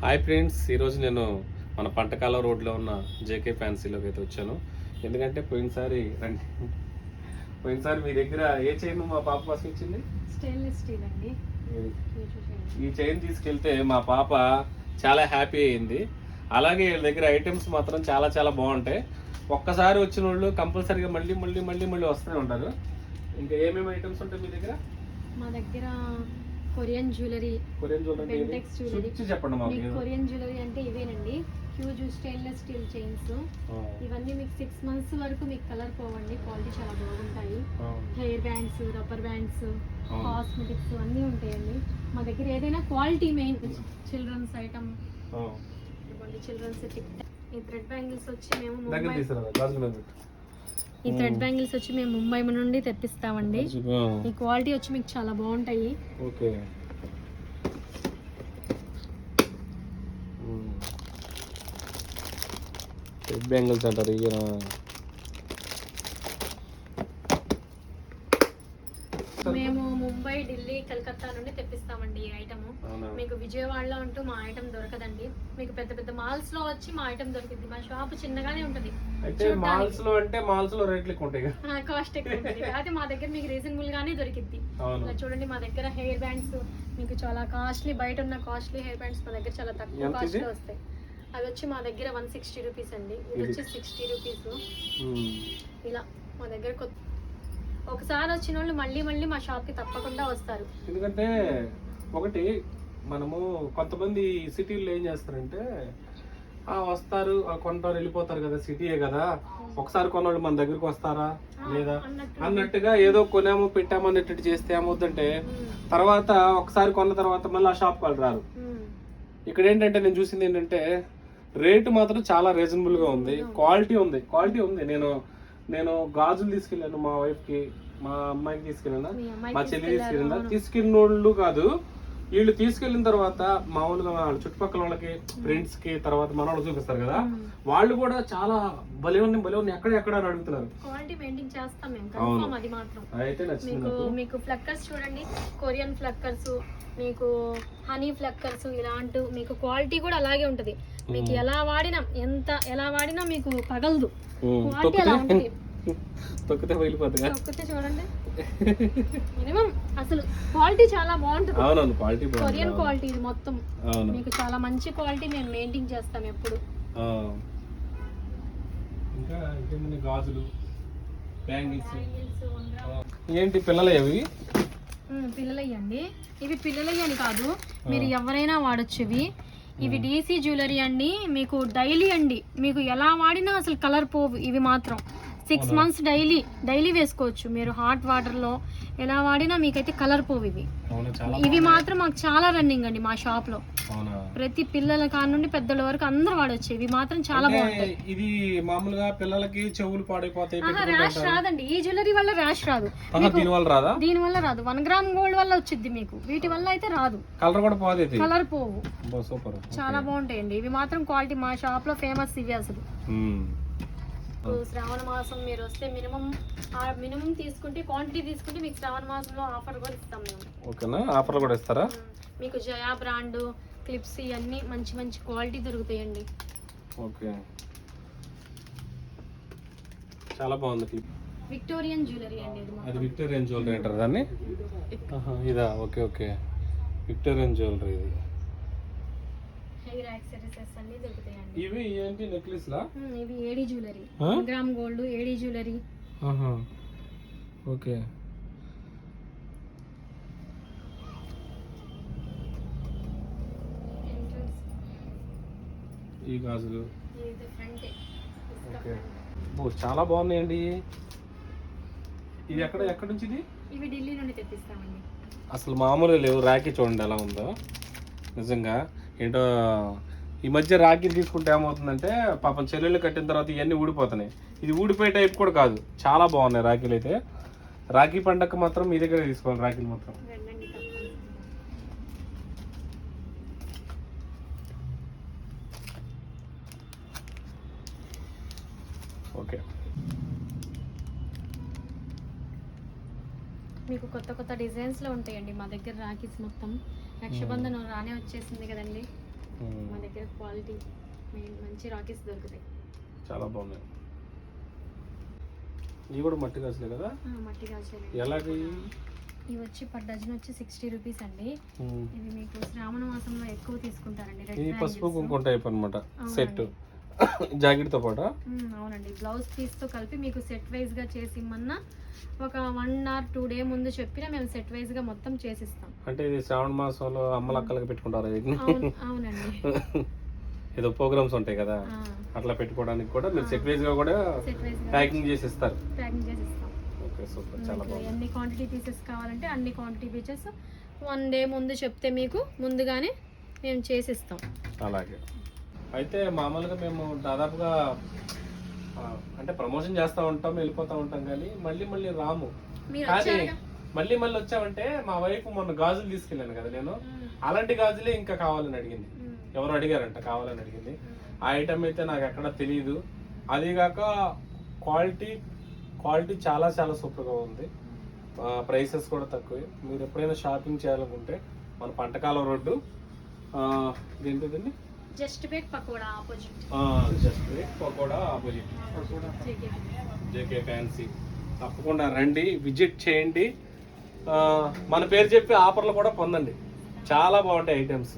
Hi friends, ఈరోజు నేను మన పంటకాల రోడ్లో ఉన్న జేకే ఫ్యాన్సీలోకి అయితే వచ్చాను. ఎందుకంటే పోయినసారి మీ దగ్గర ఏ చైన్ మా పాప కోసం ఇచ్చింది? స్టెయిన్లెస్ స్టీల్ అండి. ఈ చైన్ తీసుకెళ్తే మా పాప చాలా హ్యాపీ అయింది. అలాగే వీళ్ళ దగ్గర ఐటమ్స్ మాత్రం చాలా చాలా బాగుంటాయి. ఒక్కసారి వచ్చిన వాళ్ళు కంపల్సరీగా మళ్ళీ మళ్ళీ మళ్ళీ మళ్ళీ వస్తూనే ఉంటారు. ఇంకా ఏమేమి ఐటమ్స్ ఉంటాయి మీ దగ్గర? మా దగ్గర కొరియన్ జ్యువెలరీ, బెంటెక్స్ జ్యువెలరీ. చెప్పండి మాకు. కొరియన్ జ్యువెలరీ అంటే ఇవేనండి, హ్యూజ్ స్టెయిన్లెస్ స్టీల్ చైన్స్. ఇవన్నీ మీకు 6 months వరకు మీకు కలర్ పోవండి, క్వాలిటీ చాలా బాగుంటాయి. Hair bands, rubber bands, cosmetics అన్నీ ఉంటాయండి మా దగ్గర. ఏదైనా quality main. Children's item, children's ఈ థ్రెడ్ బ్యాంగిల్స్ వచ్చి మేము ముంబై నుండి తెప్పిస్తామండి. ఈ క్వాలిటీ వచ్చి మీకు చాలా బాగుంటాయి. ఓకే, థ్రెడ్ బ్యాంగిల్స్ అంటారు. మేము ముంబై, ఢిల్లీ, కలకత్తా నుండి తెప్పిస్తామండి ఈ ఐటమ్. మీకు విజయవాడలో అంటూ మా ఐటమ్ దొరకదండి. మీకు పెద్ద పెద్ద మాల్స్ లో వచ్చి మా ఐటమ్ దొరికింది. మా షాప్ చిన్నగానే ఉంటది. మాల్స్ లో రేట్లు ఎక్కువ ఉంటాయి, కాస్ట్ ఎక్కువ ఉంటుంది. అయితే మా దగ్గర మీకు రీజనబుల్ గానే దొరికింది. ఇలా చూడండి, మా దగ్గర హెయిర్ బ్యాండ్స్ మీకు చాలా కాస్ట్లీ, బయట ఉన్న కాస్ట్లీ హెయిర్ బ్యాండ్స్ మా దగ్గర చాలా తక్కువ కాస్ట్ లో వస్తాయి. అవి వచ్చి మా దగ్గర 160 రూపీస్ అండి. ఇది వచ్చి 60 రూపీస్. ఇలా మా దగ్గర ఒకసారి వచ్చిన వాళ్ళు మళ్ళీ మళ్ళీ మా షాప్ కి తప్పకుండా వస్తారు. ఎందుకంటే ఒకటి మనము కొంతమంది సిటీల్లో ఏం చేస్తారంటే వస్తారు, కొంటారు, వెళ్ళిపోతారు కదా, సిటీయే కదా, ఒకసారి కొన్నాళ్ళు మన దగ్గరకు వస్తారా లేదా అన్నట్టుగా ఏదో కొనామో పెట్టామో అన్నట్టు చేస్తే ఏమవుతుందంటే తర్వాత ఒకసారి కొన్న తర్వాత మళ్ళీ ఆ షాప్ వాళ్ళు రారు. ఇక్కడ ఏంటంటే నేను చూసింది ఏంటంటే రేటు మాత్రం చాలా రీజనబుల్ గా ఉంది, క్వాలిటీ ఉంది. నేను గాజులు తీసుకెళ్ళాను మా వైఫ్ కి, మా అమ్మాయికి తీసుకెళ్ళినా, మా చెల్లి తీసుకెళ్ళిన వాళ్ళు కాదు, వీళ్ళు తీసుకెళ్ళిన తర్వాత మామూలుగా చుట్టుపక్కల వాళ్ళకి, ఫ్రెండ్స్ కి, తర్వాత మన వాళ్ళు చూపిస్తారు కదా, వాళ్ళు కూడా చాలా భలే ఉంది ఎక్కడ అని అడుగుతున్నారు. క్వాలిటీ మెయింటైన్ చేస్తాం మేము కన్ఫర్మ్. అది మాత్రం అయితే మీకు ఫ్లక్కర్స్ చూడండి, కొరియన్ ఫ్లక్కర్స్, మీకు హనీ ఫ్లక్కర్స్, ఇలాంటి మీకు క్వాలిటీ కూడా అలాగే ఉంటది. మీకు ఎలా వాడినా మీకు పగలదు. క్వాలిటీ అలా ఉంటుంది. తొక్కితే చూడండి, మినిమం అసలు క్వాలిటీ చాలా బాగుంటుంది. కొరియన్ క్వాలిటీ ఇది మొత్తం మీకు చాలా మంచి క్వాలిటీ మేము మెయింటైన్ చేస్తాం ఎప్పుడు. ఇంకా గాజులు, ఏంటి పిల్లలయ్యి? పిల్లలయ్యండి. ఇవి పిల్లలయ్యి అని కాదు, మీరు ఎవరైనా వాడచ్చు. ఇవి డీసీ జ్యువెలరీ అండి. మీకు డైలీ అండి, మీకు ఎలా వాడినా అసలు కలర్ పోవు. ఇవి మాత్రం 6 months డైలీ వేసుకోవచ్చు. మీరు హాట్ వాటర్ లో ఎలా వాడినా మీకైతే కలర్ పోవు. ఇవి మాత్రం మాకు చాలా రన్నింగ్ అండి మా షాప్ లో. ప్రతి పిల్లల కాడ నుండి పెద్దల వరకు అందరూ వాడచ్చు. ఇవి మాత్రం చాలా బాగుంటాయి. ఇది మామూలుగా పిల్లలకి చెవులు పాడైపోతాయి. ర్యాష్ రాదండి ఈ జ్యువెలరీ వల్ల, ర్యాష్ రాదు. దీని వల్ల రాదు. 1 gram గోల్డ్ వల్ల వచ్చింది మీకు, వీటి వల్ల అయితే రాదు. కలర్ పోవు. చాలా బాగుంటాయండి ఇవి మాత్రం. క్వాలిటీ మా షాప్ లో ఫేమస్ ఇవి అసలు. శ్రావణ మాసం మీరు వస్తే మినిమం తీసుకుంటే, క్వాంటిటీ తీసుకుంటే మీకు శ్రావణ మాసంలో ఆఫర్ కూడా ఇస్తాం మేము. ఓకేనా, ఆఫర్ కూడా ఇస్తారా? మీకు జయా బ్రాండ్ క్లిప్స్ ఇవన్నీ మంచి క్వాలిటీ దొరుకుతాయండి. ఓకే, చాలా బాగుంది. విక్టోరియన్ జ్యువెలరీ అండి. అది విక్టోరియన్ జ్యువెలరీ అంటారు దాన్ని? ఇదా? Okay, Victorian jewellery. ఇది హెయిర్ యాక్సెసరీస్ అన్ని దొరుకుతాయండి. ఇవి ఏంటి, నెక్లెస్ లా? ఇవి ఏడీ జ్యువెలరీ, 1 gram గోల్డ్ ఏడీ జ్యువెలరీ. ఓకే, ఈ గాజులు చాలా బాగున్నాయండి. ఇది ఎక్కడ నుంచి? ఇవి ఢిల్లీ నుండి తెప్పిస్తామండి. అసలు మామూలుగా లేవు. రాఖీ చూడండి ఎలా ఉందో, నిజంగా ఏంటో. ఈ మధ్య రాఖీ తీసుకుంటే ఏమవుతుందంటే పాపం చెల్లెళ్ళు కట్టిన తర్వాత ఇవన్నీ ఊడిపోతున్నాయి. ఇది ఊడిపోయే టైప్ కూడా కాదు, చాలా బాగున్నాయి రాఖీలు అయితే. రాఖీ పండగ మాత్రం మీ దగ్గర తీసుకోవాలి రాఖీలు మాత్రం. ఓకే, మీకు కొత్త డిజైన్స్ లో ఉంటాయండి మా దగ్గర రాఖీస్ మొత్తం. రక్షాబంధన్ రానే వచ్చేసింది కదండి, మా క్వాలిటీ మంచి రాకెట్స్ దొరుకుతాయి. చాలా బాగున్నాయి. ఇవి కూడా మట్టి గాజులే కదా? మట్టి గాజులే. ఎలాగ? ఇవి వచ్చి పర్ డజన్ వచ్చి 60 రూపీస్ అండి. ఇవి మీకు శ్రావణ మాసంలో ఎక్కువ తీసుకుంటారండి. ఈ పసుపు కుంకుమ టైప్ అనమాట సెట్ జాకెట్ తో పాటు. అవునండి, బ్లౌజ్ పీస్ తో కలిపి మీకు సెట్ వైజ్ గా చేసి ఇమ్మన్నా ఒక 1 or 2 డే ముందు చెప్పినా మేము సెట్ వైజ్ గా మొత్తం చేసిస్తాం. అంటే ఇది శ్రావణ మాసంలో అమ్మలక్కలకి పెట్టుకుంటారు. అవునండి, ఏదో ప్రోగ్రామ్స్ ఉంటాయి కదా, అట్లా పెట్టుకోవడానికి కూడా మీరు సెట్ వైజ్ గా కూడా ప్యాకింగ్ చేసి ఇస్తారు. ప్యాకింగ్ చేసి ఇస్తాం. ఓకే, సూపర్, చాలా బాగుంది. ఎన్ని క్వాంటిటీ పీసెస్ కావాలంటే అన్ని క్వాంటిటీ పీసెస్ 1 డే ముందు చెప్తే మీకు ముందుగానే మేము చేసిస్తాం. అలాగే. అయితే మామూలుగా మేము దాదాపుగా అంటే ప్రమోషన్ చేస్తూ ఉంటాం, వెళ్ళిపోతూ ఉంటాం, కానీ మళ్ళీ రాము. కానీ మళ్ళీ వచ్చామంటే మా వైఫ్ మొన్న గాజులు తీసుకెళ్ళాను కదా నేను, అలాంటి గాజులే ఇంకా కావాలని అడిగింది. ఎవరు అడిగారంట, కావాలని అడిగింది. ఆ ఐటమ్ అయితే నాకు ఎక్కడ తెలియదు. అదిగాక క్వాలిటీ చాలా సూపర్గా ఉంది. ప్రైసెస్ కూడా తక్కువే. మీరు ఎప్పుడైనా షాపింగ్ చేయాలనుకుంటే మన పంటకాలం రోడ్డు ఏంటిదండి, just bake pakora opposite. Just bake pakora opposite JK fancy. తప్పకుండా రండి, విజిట్ చేయండి. మన పేరు చెప్పి ఆఫర్లు కూడా పొందండి. చాలా బాగుంటాయి ఐటమ్స్.